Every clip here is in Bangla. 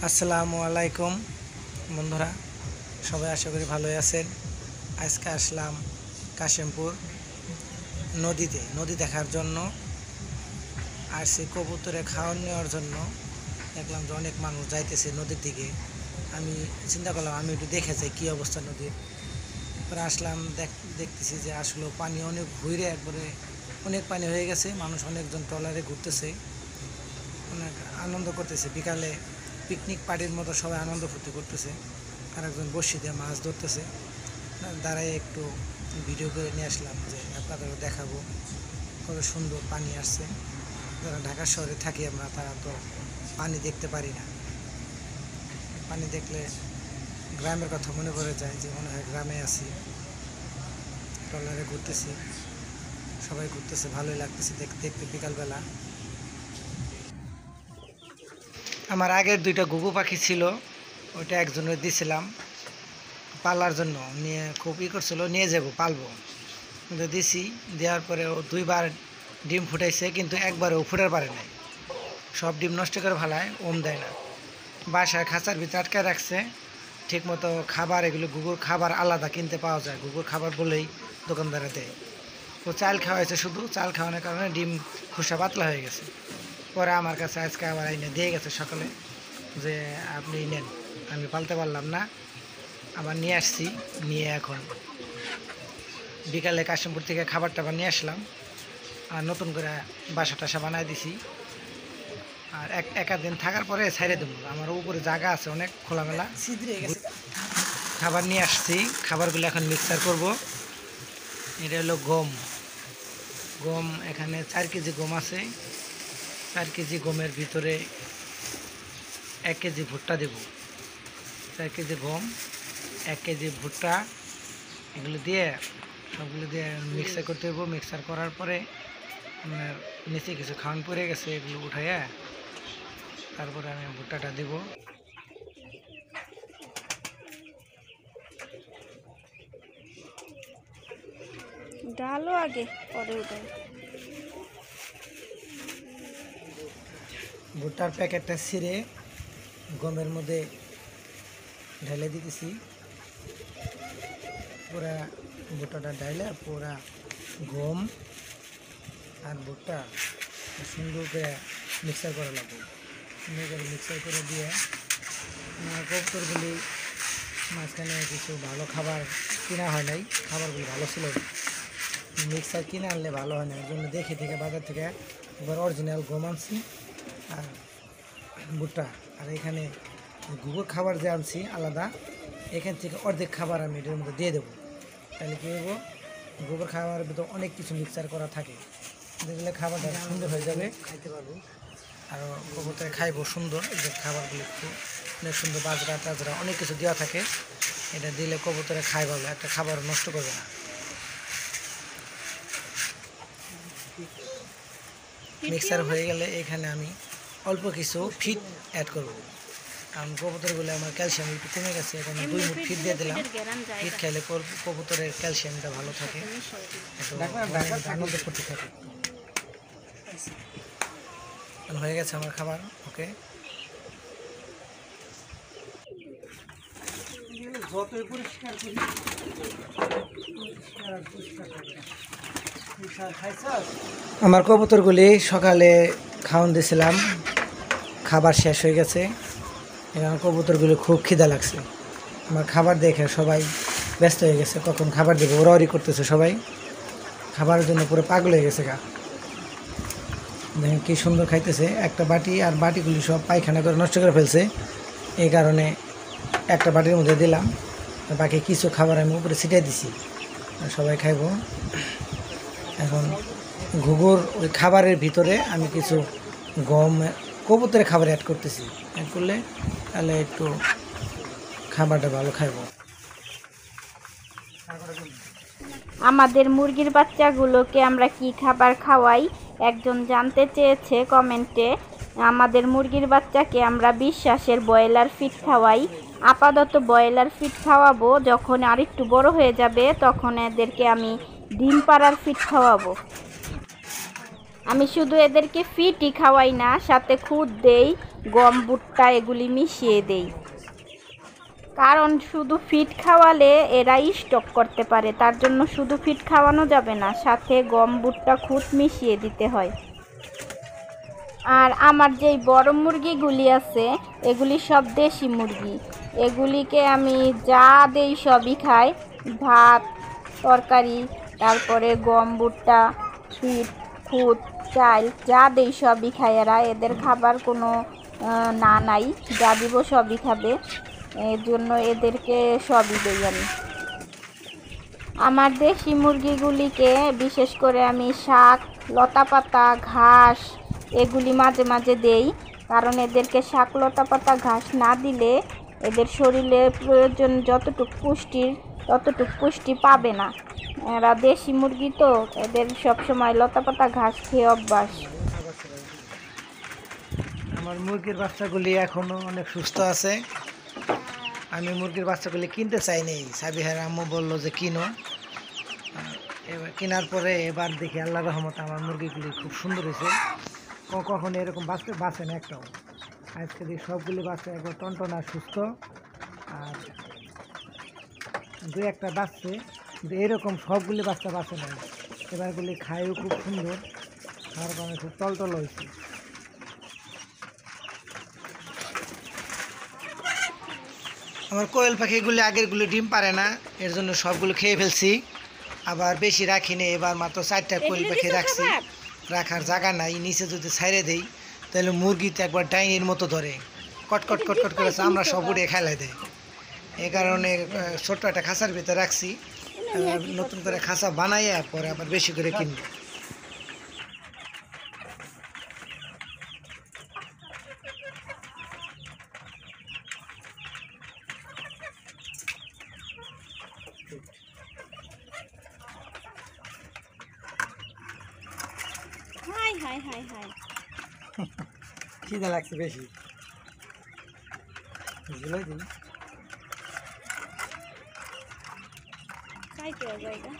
আসসালামু আলাইকুম বন্ধুরা, সবাই আশা করি ভালোই আছেন। আজকে আসলাম কাশিমপুর নদী দেখার জন্য। আর সেই কবুতরে খাওয়ার নেওয়ার জন্য দেখলাম যে অনেক মানুষ যাইতেছে নদীর দিকে। আমি চিন্তা করলাম আমি একটু দেখে যাই কী অবস্থা নদীর। পরে আসলাম, দেখতেছি যে আসলে পানি অনেক ঘুরে একবারে অনেক পানি হয়ে গেছে। মানুষ অনেকজন ট্রলারে ঘুরতেছে, অনেক আনন্দ করতেছে। বিকালে পিকনিক পার্টির মতো সবাই আনন্দ ফুর্তি করতেছে। আর একজন বড়শি দিয়ে মাছ ধরতেছে। দাঁড়ায় একটু ভিডিও করে নিয়ে আসলাম যে আপনাদেরও দেখাবো কত সুন্দর পানি আসছে। যারা ঢাকা শহরে থাকি আমরা, তারা তো পানি দেখতে পারি না। পানি দেখলে গ্রামের কথা মনে পড়ে যায়, যে মনে হয় গ্রামে আছি। ট্রলারে ঘুরতেছি, সবাই ঘুরতেছে, ভালোই লাগতেছে দেখতে বিকালবেলা। আমার আগের দুইটা ঘুঘু পাখি ছিল, ওইটা একজনের দিছিলাম পালার জন্য। নিয়ে খুব করছিল, নিয়ে যাবো পালবো, কিন্তু দিছি। দেওয়ার পরে ও দুইবার ডিম ফুটাইছে, কিন্তু একবারে ও ফুটার পারে নাই। সব ডিম নষ্ট করে ফেলায়, ওম দেয় না। বাসায় খাঁচার ভিতরে আটকে রাখছে। ঠিক মতো খাবার, এগুলো ঘুঘুর খাবার আলাদা কিনতে পাওয়া যায়, ঘুঘুর খাবার বলেই দোকানদারে দেয়। ও চাল খাওয়াইছে, শুধু চাল খাওয়ানোর কারণে ডিম খোসা পাতলা হয়ে গেছে। পরে আমার কাছে আজকে আবার আইনে দিয়ে গেছে সকালে, যে আপনি নেন, আমি পালতে পারলাম না। আবার নিয়ে আসছি, নিয়ে এখন বিকালে কাশিমপুর থেকে খাবার টাবার নিয়ে আসলাম। আর নতুন করে বাসা টাসা বানাই দিছি। আর একাদিন থাকার পরে ছাইড়ে দেবো। আমার উপরে জায়গা আছে অনেক, খোলামেলা খাবার নিয়ে আসছি। খাবারগুলো এখন মিক্সার করব। এটা হলো গম। এখানে 4 কেজি গম আছে। 4 কেজি গমের ভিতরে 1 কেজি ভুট্টা দেব। 4 কেজি গম, 1 কেজি ভুট্টা, এগুলো দিয়ে সবগুলো দিয়ে মিক্সার করতে দেবো। মিক্সার করার পরে আপনার নিচে কিছু খাওয়ান পড়ে গেছে, এগুলো উঠাইয়া তারপরে আমি ভুট্টাটা দেব। ডালও আগে পরে উঠাই। ভুট্টার প্যাকেটটা ছিঁড়ে গমের মধ্যে ঢেলে দিতেছি। পুরা ভুট্টাটা ঢাইলে পুরা গম আর ভুট্টা সুন্দর করে মিক্সার করা লাগবে। সুন্দর করে মিক্সার করে দিয়ে কবুতরগুলি মাঝখানে কিছু ভালো খাবার কেনা হয় নাই, খাবারগুলি ভালো ছিল না। মিক্সার কিনে আনলে ভালো হয় না, এর জন্য দেখে থেকে বাজার থেকে এবার অরিজিনাল গম আনছি আর ভুট্টা। আর এখানে ঘুঘুর খাবার যে আনছি আলাদা, এখান থেকে অর্ধেক খাবার আমি এটার মধ্যে দিয়ে দেবো। তাহলে কী হবো, গোবর খাবারের ভিতরে অনেক কিছু মিক্সার করা থাকে, দেখলে খাবারটা সুন্দর হয়ে যাবে, খাইতে পারবো। আর কবুতরে খাইবো সুন্দর। যে খাবারগুলো একটু অনেক সুন্দর, বাজরা টাজরা অনেক কিছু দেওয়া থাকে। এটা দিলে কবুতরে খাই ভালো, একটা খাবার নষ্ট করবে না। মিক্সার হয়ে গেলে এখানে আমি অল্প কিছু ফিট অ্যাড করব, কারণ কবুতরগুলো আমার ক্যালসিয়াম একটু কমে গেছে। এখন 2 মুঠ ফিট দিয়ে দিলাম। ফিট খাইলে কবুতরের ক্যালসিয়ামটা ভালো থাকে, আনন্দ করতে থাকে। হয়ে গেছে আমার খাবার, ওকে। যতই পরিষ্কার করি আমার কবুতরগুলি সকালে খাওয়ান দিয়েছিলাম, খাবার শেষ হয়ে গেছে। এখন কবুতরগুলি খুব খিদা লাগছে। আমার খাবার দেখে সবাই ব্যস্ত হয়ে গেছে, কখন খাবার দেবে ওরাওরি করতেছে। সবাই খাবারের জন্য পুরো পাগল হয়ে গেছে গা। দেখেন কী সুন্দর খাইতেছে। একটা বাটি, আর বাটিগুলি সব পায়খানা করে নষ্ট করে ফেলছে। এই কারণে একটা বাটির মধ্যে দিলাম, বাকি কিছু খাবার আমি উপরে ছিটিয়ে দিছি, সবাই খাইব। এখন ঘুঘুর ওই খাবারের ভিতরে আমি কিছু গম কবুতরের খাবার অ্যাড করতেছি। অ্যাড করলে তাহলে একটু খাবারটা ভালো খাইব। আমাদের মুরগির বাচ্চাগুলোকে আমরা কি খাবার খাওয়াই, একজন জানতে চেয়েছে কমেন্টে। আমাদের মুরগির বাচ্চাকে আমরা বিশ্বাসের ব্রয়লার ফিড খাওয়াই। আপাতত ব্রয়লার ফিড খাওয়াবো, যখন আরেকটু বড় হয়ে যাবে তখন এদেরকে আমি ডিম পাড়ার ফিড খাওয়াবো। আমি শুধু এদেরকে ফিডই খাওয়াই না, সাথে খুদ দেই। গম ভুট্টা এগুলি মিশিয়ে দেই। কারণ শুধু ফিড খাওয়ালে এরা স্টক করতে পারে, তার জন্য শুধু ফিড খাওয়ানো যাবে না, সাথে গম ভুট্টা খুদ মিশিয়ে দিতে হয়। আর আমার যেই বড় মুরগিগুলি আছে এগুলি সব দেশি মুরগি, এগুলিকে আমি যা দেই সবই খায়, ভাত তরকারি, তারপরে গম ভুট্টা, ফিড, খুদ, চাল যা দেই সবই খায় এরা। এদের খাবার কোনো না নাই, যা দিব সবই খাবে, এর জন্য এদেরকে সবই দেই আমি। আমার দেশি মুরগিগুলিকে বিশেষ করে আমি শাক, লতাপাতা, ঘাস এগুলি মাঝে মাঝে দেই, কারণ এদেরকে শাক, লতাপাতা, ঘাস না দিলে এদের শরীরে প্রয়োজন যতটুকু পুষ্টির ততটুকু পুষ্টি পাবে না। এরা দেশি মুরগি তো, এদের সবসময় লতাপাতা ঘাস খেয়ে অভ্যাস। আমার মুরগির বাচ্চাগুলি এখনও অনেক সুস্থ আছে। আমি মুরগির বাচ্চাগুলি কিনতে চাইনি, সাবিহার আম্মু বললো যে কিনো। এবার কেনার পরে এবার দেখি আল্লাহর রহমতে আমার মুরগিগুলি খুব সুন্দর হয়েছে। কখনো এরকম বাঁচে না একটাও। আজকে দেখি সবগুলি বাচ্চা একবার টনটনা সুস্থ, আর দু একটা বাচ্চে, কিন্তু এরকম সবগুলি বাচ্চা বাঁচে না। এবারগুলি খায়ও খুব সুন্দর, খাওয়ার কারণে খুব টলটল হয়েছে। আমার কোয়েল পাখিগুলি আগেরগুলি ডিম পারে না, এর জন্য সবগুলো খেয়ে ফেলছি। আবার বেশি রাখিনি, এবার মাত্র 4টা কোয়েল পাখি রাখছি। রাখার জায়গা নাই, নিচে যদি ছাইড়ে দেই তাহলে মুরগি তো একবার ডাইনির মতো ধরে কটকট কটকট করে আমরা সব উড়ে খেলাই দেয়। এই কারণে ছোট্ট একটা খাঁচার ভিতরে রাখছি। নতুন করে খাঁচা বানাইয়া পরে আবার বেশি করে কিনবো। হাই হাই হাই হাই, খিদে লাগছে বেশি, বুঝলাই দিই। খাইতে জায়গা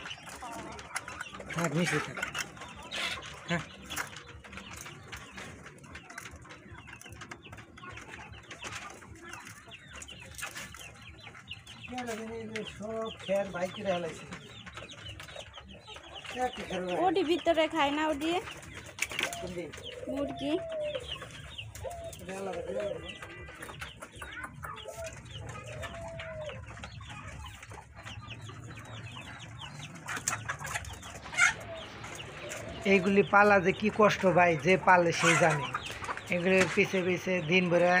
থাক মিশে থাক। হ্যাঁ, সব খেয়ার বাইকে হেলাইছে। ওটি ভিতরে খায় না, ওটি মুরগি এইগুলি পালা যে কি কষ্ট ভাই, যে পালে সেই জানে। এগুলির পিছে পিছে দিন ভরে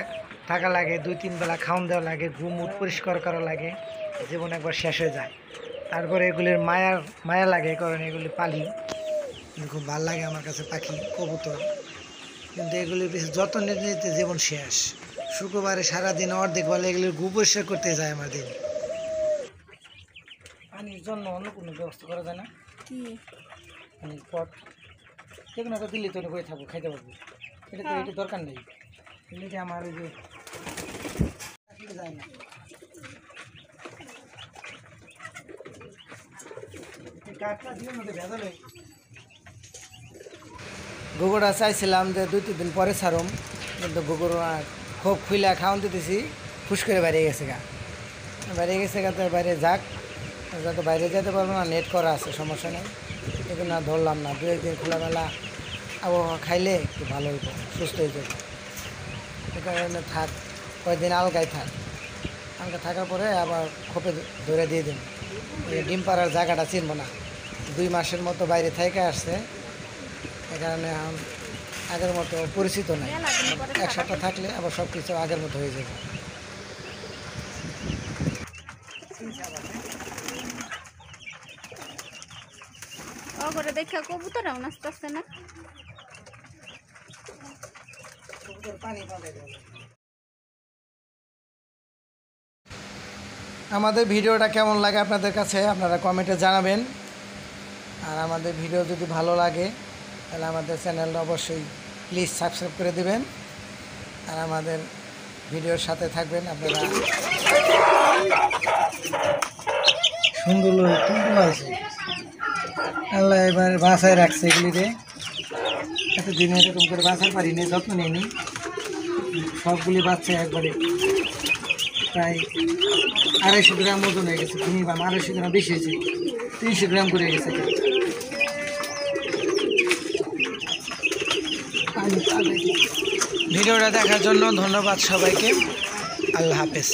থাকা লাগে, 2-3 বেলা খাওয়ান দেওয়া লাগে, ঘুমুট পরিষ্কার করা লাগে, জীবন একবার শেষ হয়ে যায়। তারপরে এগুলির মায়া লাগে, কারণ এগুলি পালি, খুব ভালো লাগে আমার কাছে পাখি, কবুতর। কিন্তু এগুলির পিছনে যত্ন নিতে নিতে জীবন শেষ। শুক্রবারে সারাদিন অর্ধেক বেলা এগুলির গু পরিষ্কার করতে যায় আমার দিন। পানির জন্য অন্য কোনো ব্যবস্থা করা যায় না? কি পানির পট যেগুলো তো দিল্লি তৈরি করে থাকবো, খাইতে পারবো, এটা তো এটা দরকার নেই। দিল্লিতে আমার ওই যে যায় না, গোবরটা চাইছিলাম যে 2-3 দিন পরে ছাড়ুম, কিন্তু গোবর খুব খুইলা খাওয়ান দিতেছি, ফুস করে বাইরে গেছে গা, তো বাইরে যাক, যাতে বাইরে যেতে পারবো না, নেট করা আছে, সমস্যা নেই। কিন্তু না ধরলাম না, 2-1 দিন খোলামেলা আবহাওয়া খাইলে একটু ভালো হইব, সুস্থ হয়ে যাবে। এই কারণে থাক, কয়েকদিন আলগায় থাক, আলগা থাকার পরে আবার খোপে ধরে দিয়ে দিন। ডিম পাড়ার জায়গাটা চিনব না, 2 মাসের মতো বাইরে থেকে আসছে, এই কারণে আগের মতো পরিচিত নাই। 1 সপ্তাহ থাকলে আবার সব কিছু আগের মতো হয়ে যাবে। করে দেখা কবুতরাও নাচতেছে না। আমাদের ভিডিওটা কেমন লাগে আপনাদের কাছে আপনারা কমেন্টে জানাবেন। আর আমাদের ভিডিও যদি ভালো লাগে তাহলে আমাদের চ্যানেলটা অবশ্যই প্লিজ সাবস্ক্রাইব করে দেবেন, আর আমাদের ভিডিওর সাথে থাকবেন আপনারা। সুন্দর আছে আল্লাহ এবার বাসায় রাখছে এগুলিতে, এতদিন এরকম করে বাসায় পারিনি, যত্ন নিইনি। সবগুলি বাচ্চা একবারে প্রায় 250 গ্রাম ওজন হয়ে গেছে, মিনিমাম 250 গ্রাম বেশি হয়েছে, 300 গ্রাম করে গেছে। ভিডিওটা দেখার জন্য ধন্যবাদ সবাইকে। আল্লাহ হাফেজ।